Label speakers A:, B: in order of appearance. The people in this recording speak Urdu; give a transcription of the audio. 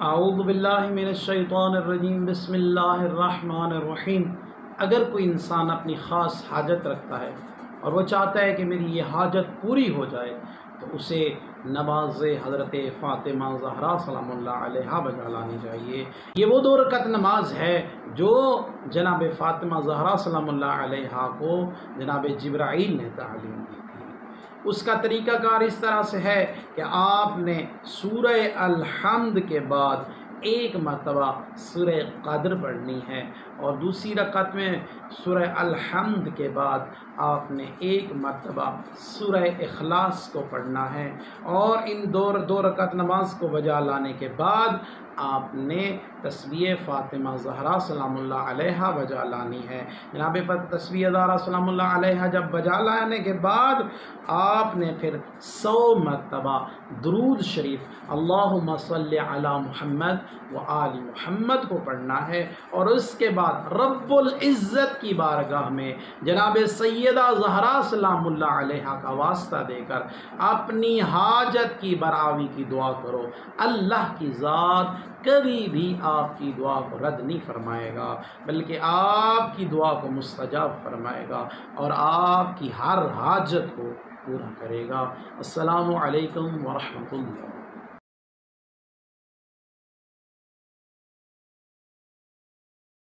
A: اعوذ باللہ من الشیطان الرجیم بسم اللہ الرحمن الرحیم۔ اگر کوئی انسان اپنی خاص حاجت رکھتا ہے اور وہ چاہتا ہے کہ میری یہ حاجت پوری ہو جائے تو اسے نماز حضرت فاطمہ زہرا سلام اللہ علیہا بجا لانی چاہیے۔ یہ وہ 2 رکعت نماز ہے جو جناب فاطمہ زہرا سلام اللہ علیہا کو جناب جبرائیل نے تعلیم دی تھی۔ اس کا طریقہ کار اس طرح سے ہے کہ آپ نے سورہ الحمد کے بعد 1 مرتبہ سورہ قدر پڑھنی ہے، اور دوسری رکعت میں سورہ الحمد کے بعد آپ نے 1 مرتبہ سورہ اخلاص کو پڑھنا ہے، اور ان دو رکعت نماز کو بجا لانے کے بعد آپ نے تسبیح فاطمہ زہرا سلام اللہ علیہا بجا لانی ہے۔ جناب تسبیح زہرا سلام اللہ علیہا جب بجا لانے کے بعد آپ نے پھر 100 مرتبہ درود شریف اللہم صلی علی محمد و آل محمد کو پڑھنا ہے، اور اس کے بعد رب العزت کی بارگاہ میں جناب سیدہ زہرا سلام اللہ علیہا کا واسطہ دے کر اپنی حاجت کی براوی کی دعا کرو۔ اللہ کی ذات کبھی بھی آپ کی دعا کو رد نہیں فرمائے گا، بلکہ آپ کی دعا کو مستجاب فرمائے گا اور آپ کی ہر حاجت کو پورا کرے گا۔ السلام علیکم ورحمۃ اللہ۔